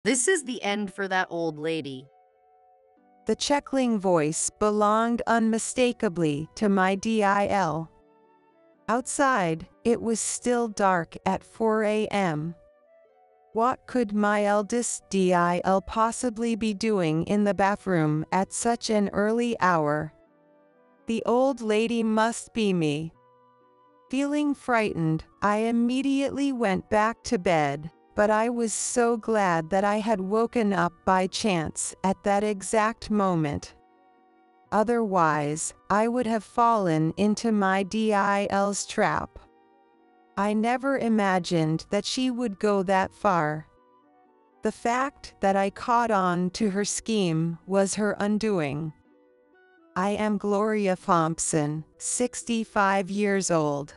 This is the end for that old lady. The chuckling voice belonged unmistakably to my DIL. Outside, it was still dark at 4 a.m. What could my eldest DIL possibly be doing in the bathroom at such an early hour? The old lady must be me. Feeling frightened, I immediately went back to bed, but I was so glad that I had woken up by chance at that exact moment. Otherwise, I would have fallen into my DIL's trap. I never imagined that she would go that far. The fact that I caught on to her scheme was her undoing. I am Gloria Thompson, 65 years old.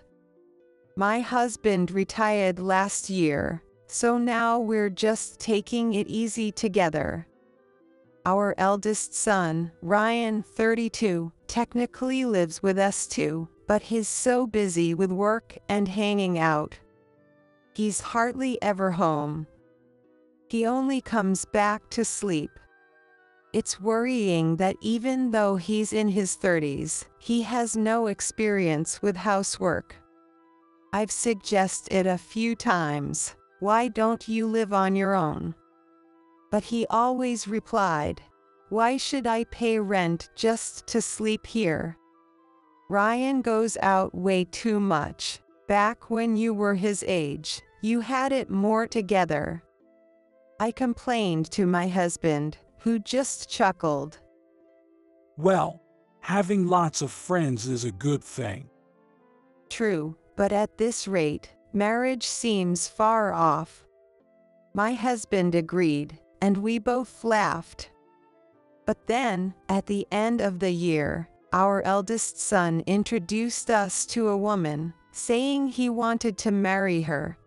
My husband retired last year, so now we're just taking it easy together. Our eldest son, Ryan, 32, technically lives with us too, but he's so busy with work and hanging out. He's hardly ever home. He only comes back to sleep. It's worrying that even though he's in his 30s, he has no experience with housework. I've suggested a few times, "Why don't you live on your own?" But he always replied, "Why should I pay rent just to sleep here? Ryan goes out way too much. Back when you were his age, you had it more together." I complained to my husband, who just chuckled. Well, having lots of friends is a good thing. True, but at this rate, marriage seems far off. My husband agreed, and we both laughed. But then, at the end of the year, our eldest son introduced us to a woman, saying he wanted to marry her.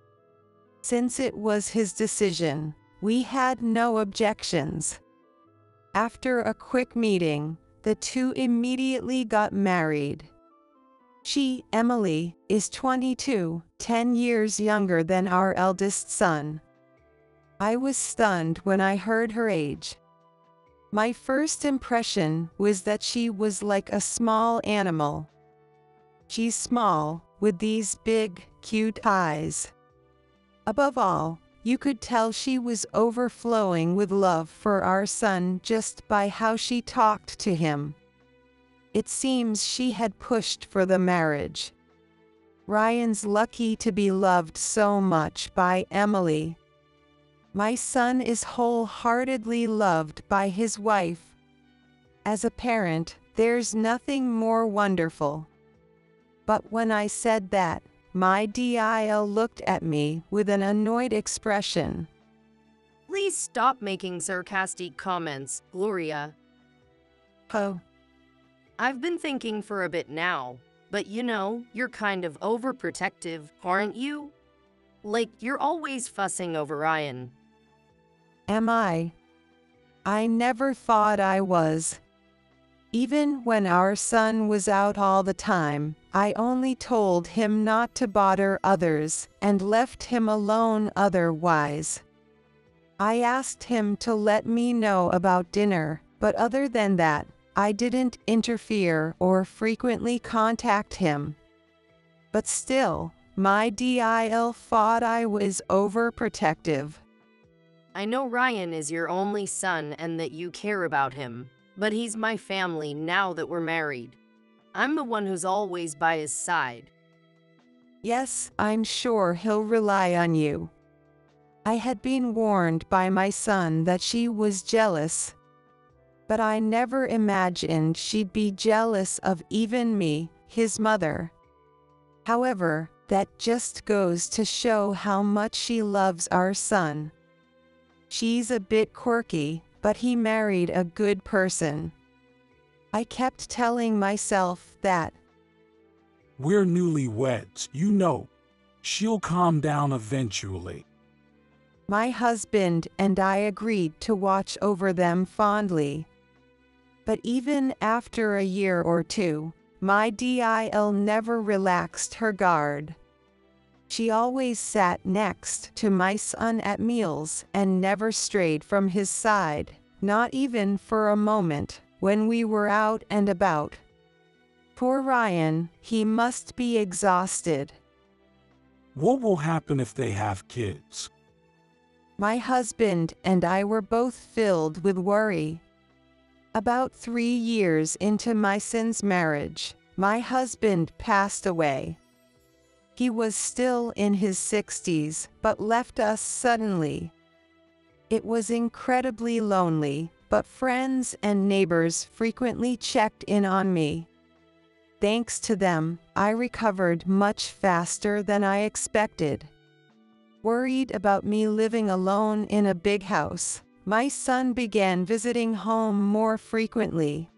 Since it was his decision, we had no objections. After a quick meeting, the two immediately got married. She, Emily, is 22, 10 years younger than our eldest son. I was stunned when I heard her age. My first impression was that she was like a small animal. She's small, with these big, cute eyes. Above all, you could tell she was overflowing with love for our son just by how she talked to him. It seems she had pushed for the marriage. Ryan's lucky to be loved so much by Emily. My son is wholeheartedly loved by his wife. As a parent, there's nothing more wonderful. But when I said that, my DIL looked at me with an annoyed expression. Please stop making sarcastic comments, Gloria. Oh, I've been thinking for a bit now, but you're kind of overprotective, aren't you? Like, you're always fussing over Ryan. am I? I never thought I was. Even when our son was out all the time, I only told him not to bother others and left him alone otherwise. I asked him to let me know about dinner, but other than that, I didn't interfere or frequently contact him. But still, my DIL thought I was overprotective. I know Ryan is your only son and that you care about him, but he's my family now that we're married. I'm the one who's always by his side. Yes, I'm sure he'll rely on you. I had been warned by my son that she was jealous. But I never imagined she'd be jealous of even me, his mother. However, that just goes to show how much she loves our son. She's a bit quirky, but he married a good person. I kept telling myself that. We're newlyweds, you know. She'll calm down eventually. My husband and I agreed to watch over them fondly. But even after a year or two, my DIL never relaxed her guard. She always sat next to my son at meals and never strayed from his side, not even for a moment, when we were out and about. Poor Ryan, he must be exhausted. What will happen if they have kids? My husband and I were both filled with worry. About 3 years into my son's marriage, my husband passed away. He was still in his 60s, but left us suddenly. It was incredibly lonely, but friends and neighbors frequently checked in on me. Thanks to them, I recovered much faster than I expected. Worried about me living alone in a big house, my son began visiting home more frequently.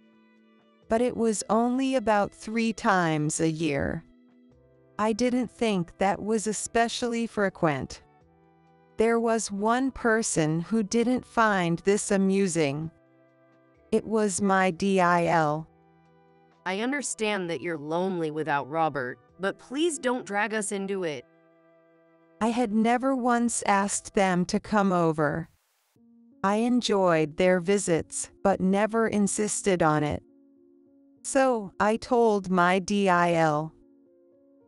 But it was only about 3 times a year. I didn't think that was especially frequent. There was one person who didn't find this amusing. It was my DIL. I understand that you're lonely without Robert, but please don't drag us into it. I had never once asked them to come over. I enjoyed their visits, but never insisted on it. So, I told my DIL.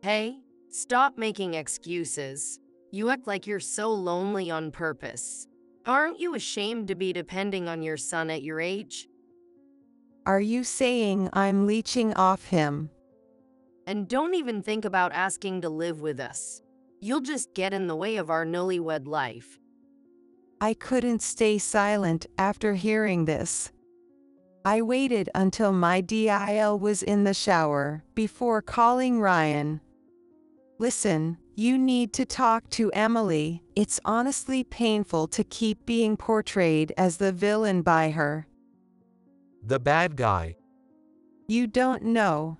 Hey, stop making excuses. You act like you're so lonely on purpose. Aren't you ashamed to be depending on your son at your age? Are you saying I'm leeching off him? And don't even think about asking to live with us. You'll just get in the way of our newlywed life. I couldn't stay silent after hearing this. I waited until my DIL was in the shower before calling Ryan. Listen, you need to talk to Emily. It's honestly painful to keep being portrayed as the villain by her. The bad guy. You don't know.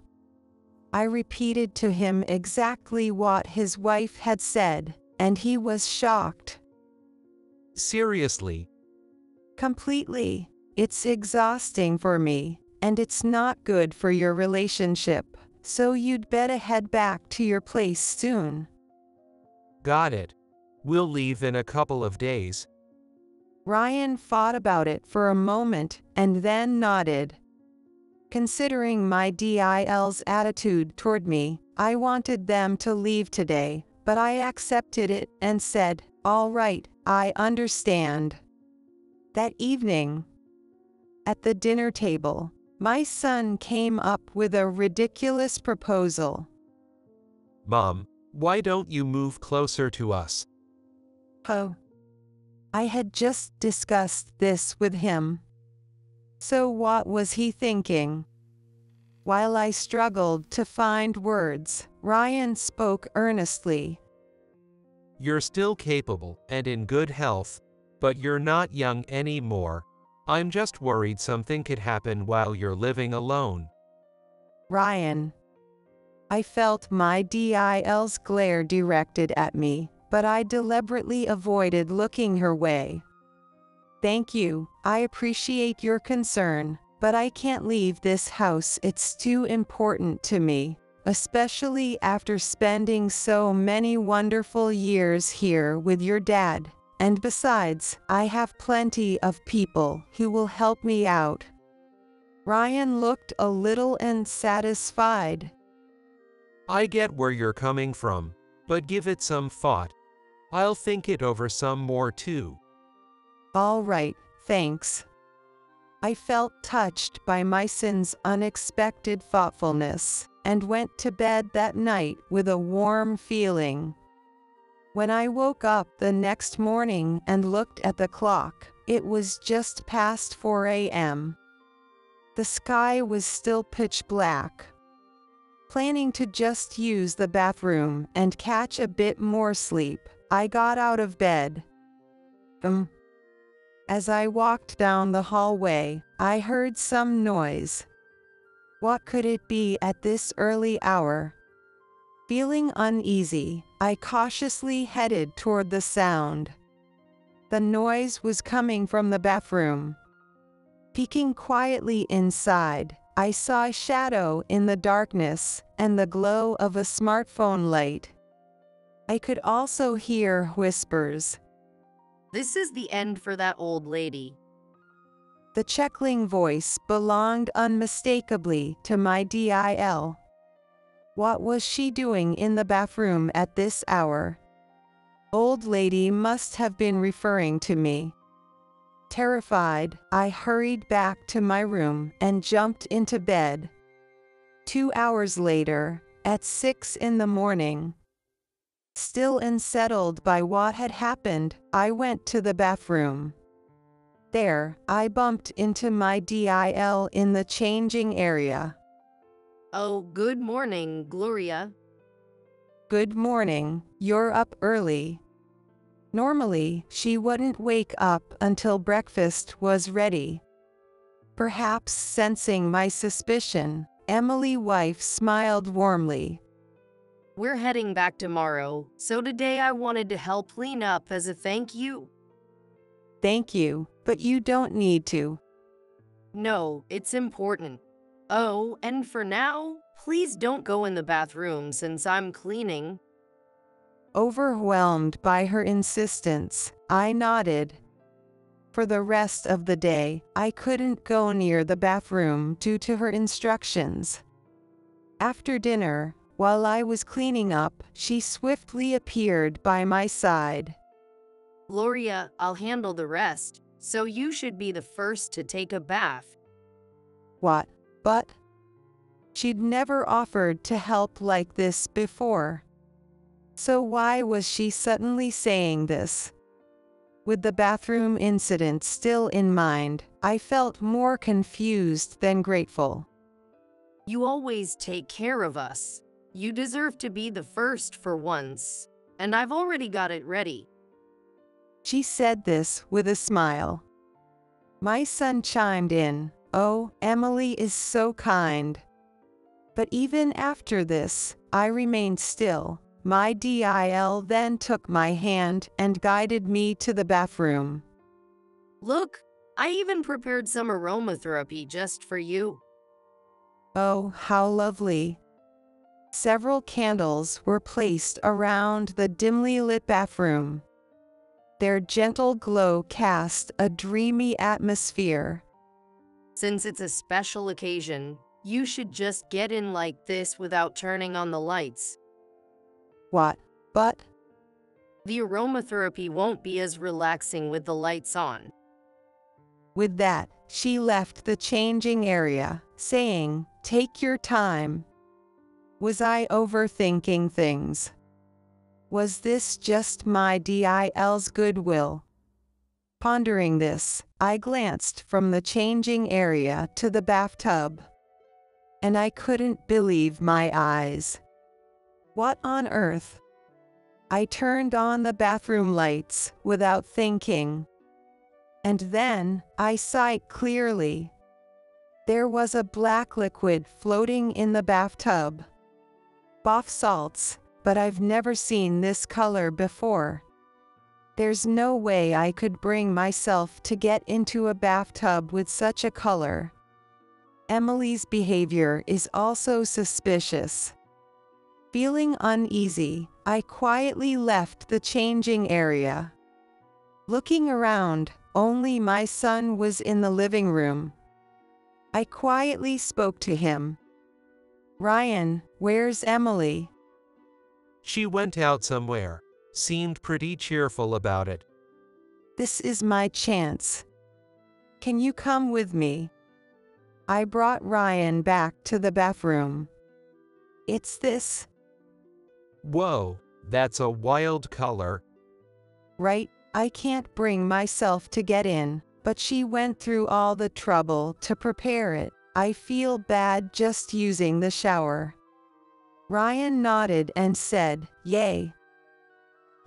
I repeated to him exactly what his wife had said, and he was shocked. Seriously. Completely. It's exhausting for me, and it's not good for your relationship, so you'd better head back to your place soon. Got it. We'll leave in a couple of days. Ryan thought about it for a moment and then nodded. Considering my DIL's attitude toward me, I wanted them to leave today, but I accepted it and said, "All right, I understand." That evening, at the dinner table, my son came up with a ridiculous proposal. Mom, why don't you move closer to us? Oh. I had just discussed this with him. So what was he thinking? While I struggled to find words, Ryan spoke earnestly. You're still capable and in good health, but you're not young anymore. I'm just worried something could happen while you're living alone. Ryan. I felt my DIL's glare directed at me, but I deliberately avoided looking her way. Thank you, I appreciate your concern, but I can't leave this house. It's too important to me, especially after spending so many wonderful years here with your dad. And besides, I have plenty of people who will help me out. Ryan looked a little unsatisfied. I get where you're coming from, but give it some thought. I'll think it over some more too. All right, thanks. I felt touched by my son's unexpected thoughtfulness, and went to bed that night with a warm feeling. When I woke up the next morning and looked at the clock, it was just past 4 a.m. The sky was still pitch black. Planning to just use the bathroom and catch a bit more sleep, I got out of bed. As I walked down the hallway, I heard some noise. What could it be at this early hour? Feeling uneasy, I cautiously headed toward the sound. The noise was coming from the bathroom. Peeking quietly inside, I saw a shadow in the darkness and the glow of a smartphone light. I could also hear whispers. This is the end for that old lady. The chuckling voice belonged unmistakably to my DIL. What was she doing in the bathroom at this hour? Old lady must have been referring to me. Terrified, I hurried back to my room and jumped into bed. 2 hours later, at 6 in the morning, still unsettled by what had happened, I went to the bathroom. There, I bumped into my DIL in the changing area. Oh, good morning, Gloria. Good morning, you're up early. Normally, she wouldn't wake up until breakfast was ready. Perhaps sensing my suspicion, Emily's wife smiled warmly. We're heading back tomorrow, so today I wanted to help clean up as a thank you. Thank you, but you don't need to. No, it's important. Oh, and for now, please don't go in the bathroom since I'm cleaning. Overwhelmed by her insistence, I nodded. For the rest of the day, I couldn't go near the bathroom due to her instructions. After dinner, while I was cleaning up, she swiftly appeared by my side. Gloria, I'll handle the rest, so you should be the first to take a bath. What? But? She'd never offered to help like this before. So why was she suddenly saying this? With the bathroom incident still in mind, I felt more confused than grateful. You always take care of us. You deserve to be the first for once, and I've already got it ready. She said this with a smile. My son chimed in, "Oh, Emily is so kind." But even after this, I remained still. My DIL then took my hand and guided me to the bathroom. Look, I even prepared some aromatherapy just for you. Oh, how lovely. Several candles were placed around the dimly lit bathroom. Their gentle glow cast a dreamy atmosphere. Since it's a special occasion, you should just get in like this without turning on the lights. What? But? The aromatherapy won't be as relaxing with the lights on. With that, she left the changing area, saying, "Take your time." Was I overthinking things? Was this just my DIL's goodwill? Pondering this, I glanced from the changing area to the bathtub. And I couldn't believe my eyes. What on earth? I turned on the bathroom lights without thinking. And then, I saw it clearly. There was a black liquid floating in the bathtub. Bath salts, but I've never seen this color before. There's no way I could bring myself to get into a bathtub with such a color. Emily's behavior is also suspicious. Feeling uneasy, I quietly left the changing area. Looking around, only my son was in the living room. I quietly spoke to him. "Ryan, where's Emily?" She went out somewhere. Seemed pretty cheerful about it. "This is my chance. Can you come with me?" I brought Ryan back to the bathroom. "It's this." Whoa, that's a wild color. Right, I can't bring myself to get in, but she went through all the trouble to prepare it. I feel bad just using the shower. Ryan nodded and said, "Yay."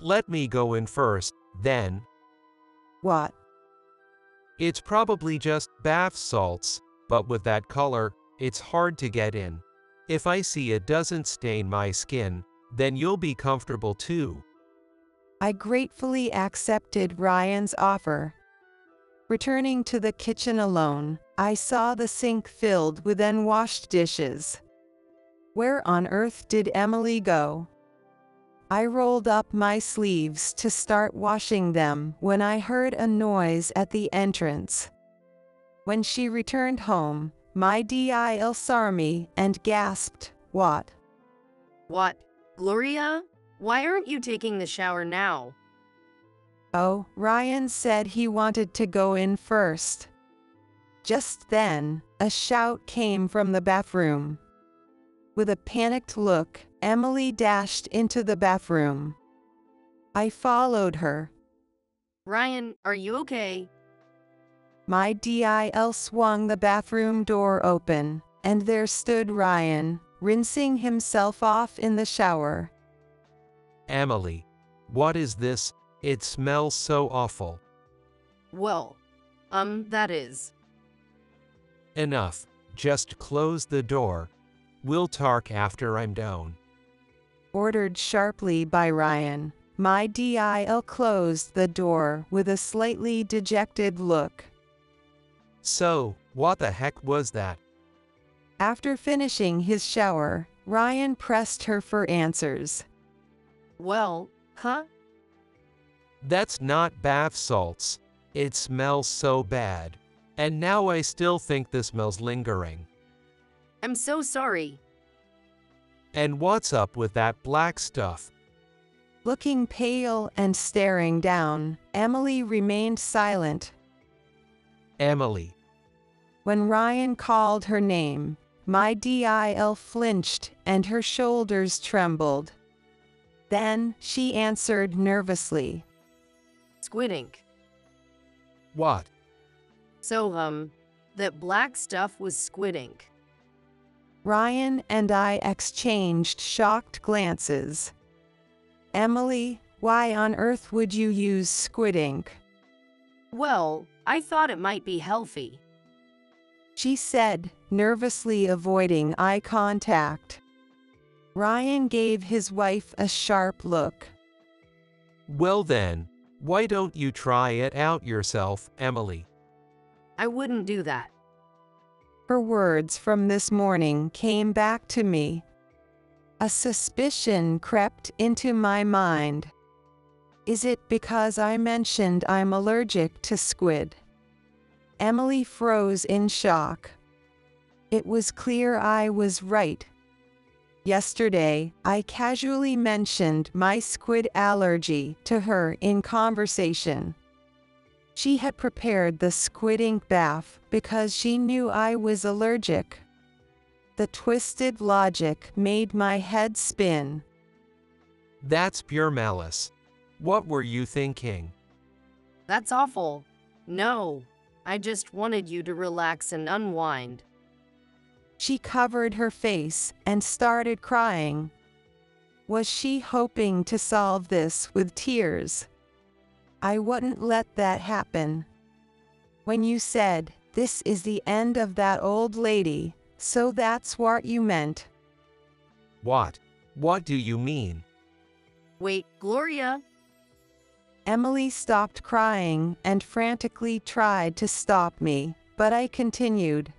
Let me go in first, then. What? It's probably just bath salts, but with that color, it's hard to get in. If I see it doesn't stain my skin, then you'll be comfortable too. I gratefully accepted Ryan's offer. Returning to the kitchen alone, I saw the sink filled with unwashed dishes. Where on earth did Emily go? I rolled up my sleeves to start washing them when I heard a noise at the entrance. When she returned home, my DIL saw me and gasped, "What?" What? Gloria? Why aren't you taking the shower now? "Oh, Ryan said he wanted to go in first." Just then, a shout came from the bathroom. With a panicked look, Emily dashed into the bathroom. I followed her. Ryan, are you okay? My DIL swung the bathroom door open, and there stood Ryan, rinsing himself off in the shower. Emily, what is this? It smells so awful. Well, that is. Enough, just close the door. We'll talk after I'm down. Ordered sharply by Ryan, my DIL closed the door with a slightly dejected look. So, what the heck was that? After finishing his shower, Ryan pressed her for answers. Well, That's not bath salts. It smells so bad. And now I still think the smell's lingering. I'm so sorry. And what's up with that black stuff? Looking pale and staring down, Emily remained silent. Emily. When Ryan called her name, my DIL flinched and her shoulders trembled. Then she answered nervously. Squid ink. What? So, that black stuff was squid ink. Ryan and I exchanged shocked glances. Emily, why on earth would you use squid ink? Well, I thought it might be healthy. She said, nervously avoiding eye contact. Ryan gave his wife a sharp look. Well then, why don't you try it out yourself, Emily? I wouldn't do that. Her words from this morning came back to me. A suspicion crept into my mind. Is it because I mentioned I'm allergic to squid? Emily froze in shock. It was clear I was right. Yesterday, I casually mentioned my squid allergy to her in conversation. She had prepared the squid ink bath because she knew I was allergic. The twisted logic made my head spin. That's pure malice. What were you thinking? That's awful. No, I just wanted you to relax and unwind. She covered her face and started crying. Was she hoping to solve this with tears? I wouldn't let that happen. When you said, "This is the end of that old lady," so that's what you meant. What? What do you mean? Wait, Gloria? Emily stopped crying and frantically tried to stop me, but I continued.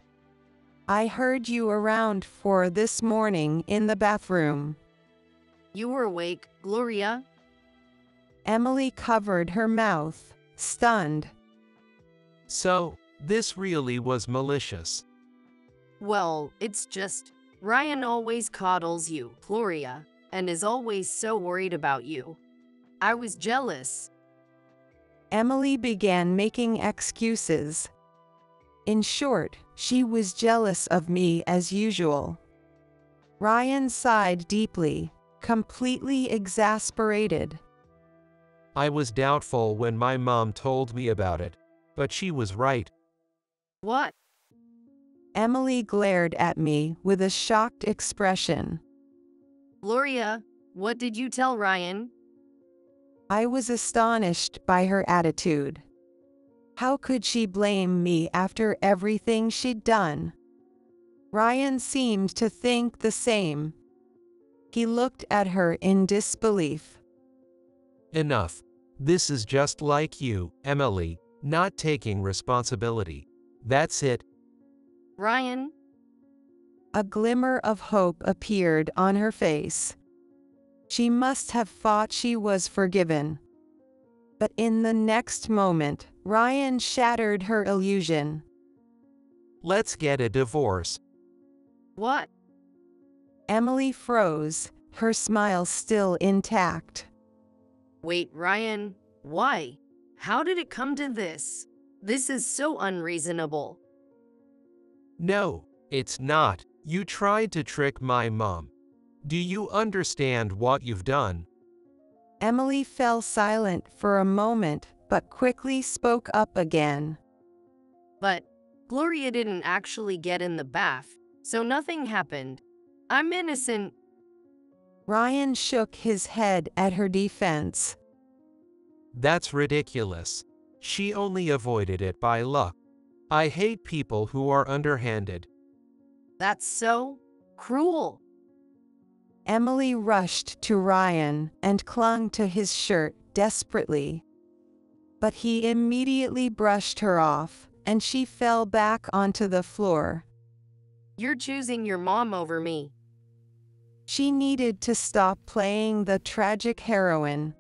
I heard you around 4 this morning in the bathroom. You were awake, Gloria? Emily covered her mouth, stunned. So, this really was malicious. Well, it's just, Ryan always coddles you, Gloria, and is always so worried about you. I was jealous. Emily began making excuses. In short, she was jealous of me as usual. Ryan sighed deeply, completely exasperated. I was doubtful when my mom told me about it, but she was right. What? Emily glared at me with a shocked expression. Gloria, what did you tell Ryan? I was astonished by her attitude. How could she blame me after everything she'd done? Ryan seemed to think the same. He looked at her in disbelief. Enough. This is just like you, Emily, not taking responsibility. That's it. Ryan? A glimmer of hope appeared on her face. She must have thought she was forgiven. But in the next moment, Ryan shattered her illusion. Let's get a divorce. What? Emily froze, her smile still intact. Wait, Ryan, why? How did it come to this? This is so unreasonable. No, it's not. You tried to trick my mom. Do you understand what you've done? Emily fell silent for a moment, but quickly spoke up again. But Gloria didn't actually get in the bath, so nothing happened. I'm innocent. Ryan shook his head at her defense. That's ridiculous. She only avoided it by luck. I hate people who are underhanded. That's so cruel. Emily rushed to Ryan and clung to his shirt desperately. But he immediately brushed her off, and she fell back onto the floor. You're choosing your mom over me. She needed to stop playing the tragic heroine.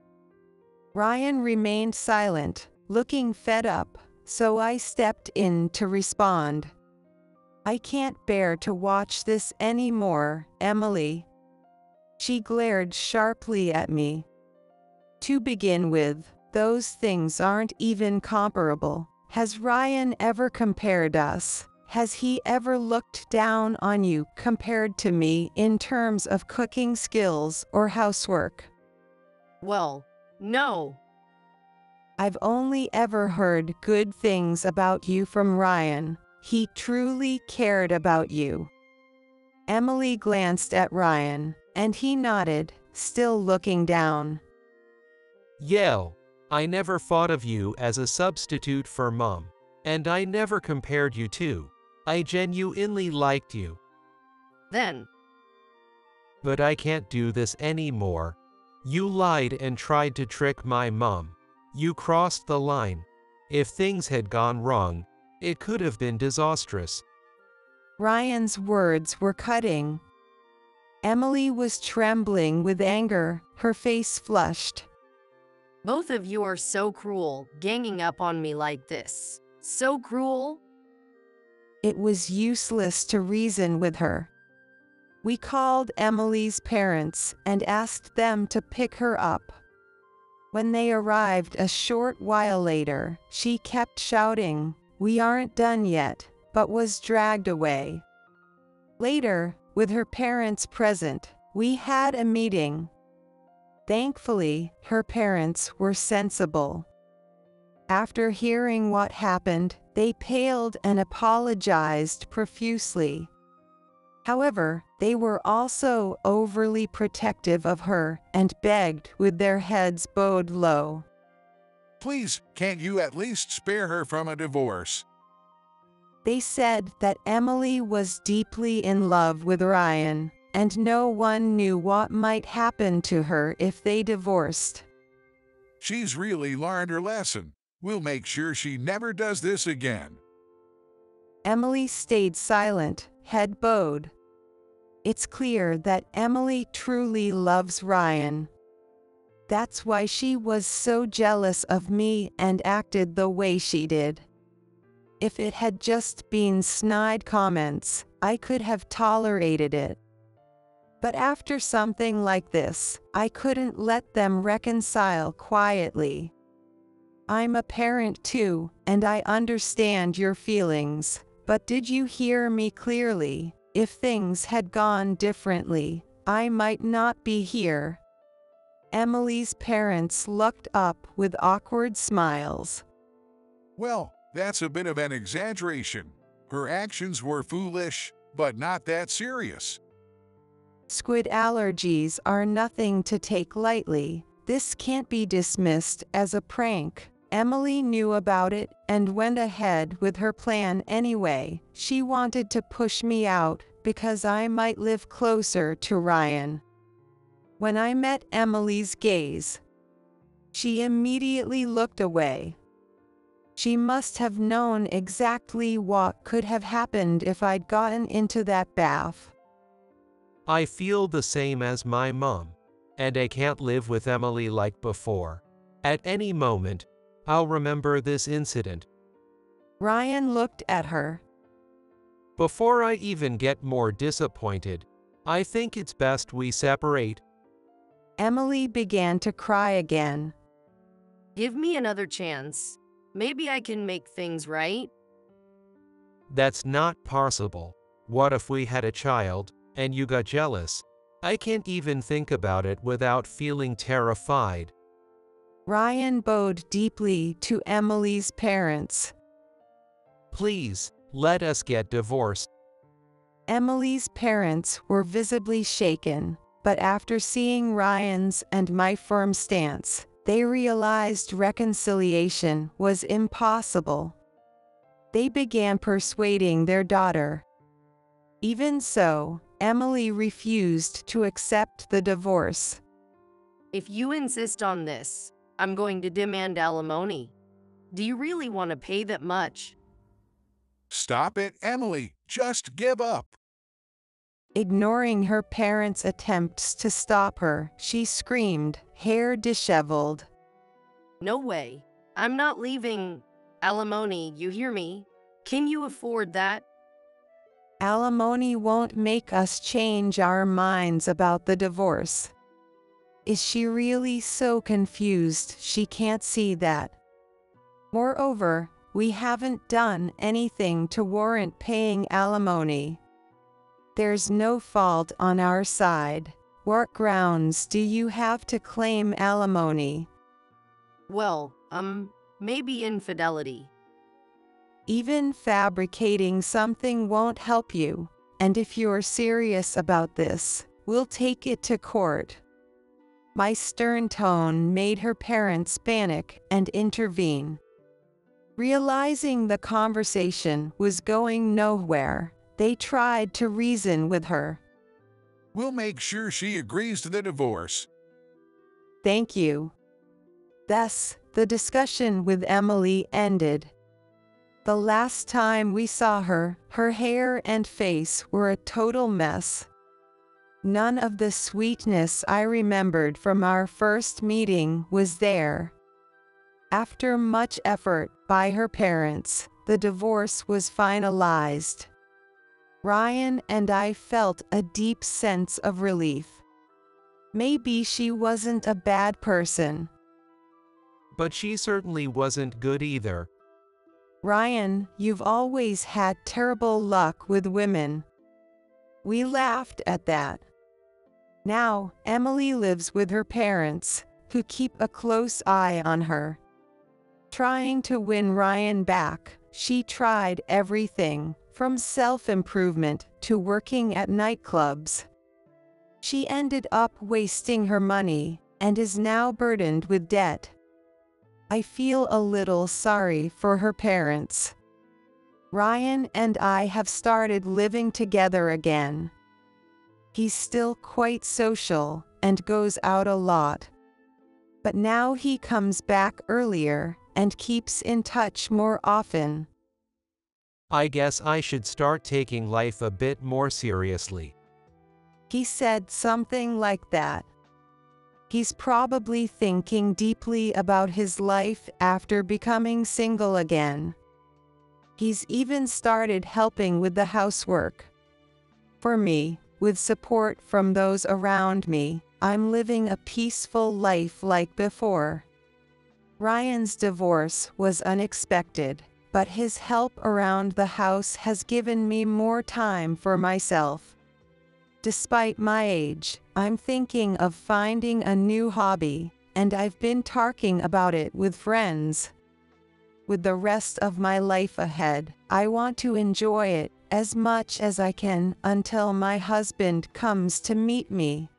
Ryan remained silent, looking fed up, so I stepped in to respond. I can't bear to watch this anymore, Emily. She glared sharply at me. To begin with, those things aren't even comparable. Has Ryan ever compared us? Has he ever looked down on you compared to me in terms of cooking skills or housework? Well, no. I've only ever heard good things about you from Ryan. He truly cared about you. Emily glanced at Ryan, and he nodded, still looking down. Yell, I never thought of you as a substitute for mom. And I never compared you to. I genuinely liked you. Then, But I can't do this anymore. You lied and tried to trick my mom. You crossed the line. If things had gone wrong, it could have been disastrous. Ryan's words were cutting. Emily was trembling with anger, her face flushed. both of you are so cruel, ganging up on me like this. So cruel. It was useless to reason with her. We called Emily's parents and asked them to pick her up. When they arrived a short while later, she kept shouting, "We aren't done yet," but was dragged away. Later, with her parents present, we had a meeting. Thankfully, her parents were sensible. After hearing what happened, they paled and apologized profusely. However, they were also overly protective of her and begged with their heads bowed low. Please, can't you at least spare her from a divorce? They said that Emily was deeply in love with Ryan, and no one knew what might happen to her if they divorced. She's really learned her lesson. We'll make sure she never does this again. Emily stayed silent, head bowed. It's clear that Emily truly loves Ryan. That's why she was so jealous of me and acted the way she did. If it had just been snide comments, I could have tolerated it. But after something like this, I couldn't let them reconcile quietly. I'm a parent too, and I understand your feelings, but did you hear me clearly? If things had gone differently, I might not be here. Emily's parents looked up with awkward smiles. Well, that's a bit of an exaggeration. Her actions were foolish, but not that serious. Squid allergies are nothing to take lightly. This can't be dismissed as a prank. Emily knew about it and went ahead with her plan anyway. She wanted to push me out because I might live closer to Ryan. When I met Emily's gaze, she immediately looked away. She must have known exactly what could have happened if I'd gotten into that bath. I feel the same as my mom. and I can't live with Emily like before. At any moment, I'll remember this incident. Ryan looked at her. Before I even get more disappointed, I think it's best we separate. Emily began to cry again. Give me another chance. Maybe I can make things right. That's not possible. What if we had a child, and you got jealous? I can't even think about it without feeling terrified. Ryan bowed deeply to Emily's parents. Please, let us get divorced. Emily's parents were visibly shaken, but after seeing Ryan's and my firm stance, they realized reconciliation was impossible. They began persuading their daughter. Even so, Emily refused to accept the divorce. If you insist on this, I'm going to demand alimony. Do you really want to pay that much? Stop it, Emily. Just give up. Ignoring her parents' attempts to stop her, she screamed, hair disheveled. No way. I'm not leaving. Alimony, you hear me? Can you afford that? Alimony won't make us change our minds about the divorce. Is she really so confused she can't see that? Moreover, we haven't done anything to warrant paying alimony. There's no fault on our side. What grounds do you have to claim alimony? Well, maybe infidelity. Even fabricating something won't help you, and if you're serious about this, we'll take it to court. My stern tone made her parents panic and intervene. Realizing the conversation was going nowhere, they tried to reason with her. We'll make sure she agrees to the divorce. Thank you. Thus, the discussion with Emily ended. The last time we saw her, her hair and face were a total mess. None of the sweetness I remembered from our first meeting was there. After much effort by her parents, the divorce was finalized. Ryan and I felt a deep sense of relief. Maybe she wasn't a bad person. But she certainly wasn't good either. Ryan, you've always had terrible luck with women. We laughed at that. Now, Emily lives with her parents, who keep a close eye on her. Trying to win Ryan back, she tried everything, from self-improvement to working at nightclubs. She ended up wasting her money, and is now burdened with debt. I feel a little sorry for her parents. Ryan and I have started living together again. He's still quite social and goes out a lot. But now he comes back earlier and keeps in touch more often. I guess I should start taking life a bit more seriously. He said something like that. He's probably thinking deeply about his life after becoming single again. He's even started helping with the housework. For me, with support from those around me, I'm living a peaceful life like before. Ryan's divorce was unexpected, but his help around the house has given me more time for myself. Despite my age, I'm thinking of finding a new hobby, and I've been talking about it with friends. With the rest of my life ahead, I want to enjoy it as much as I can until my husband comes to meet me.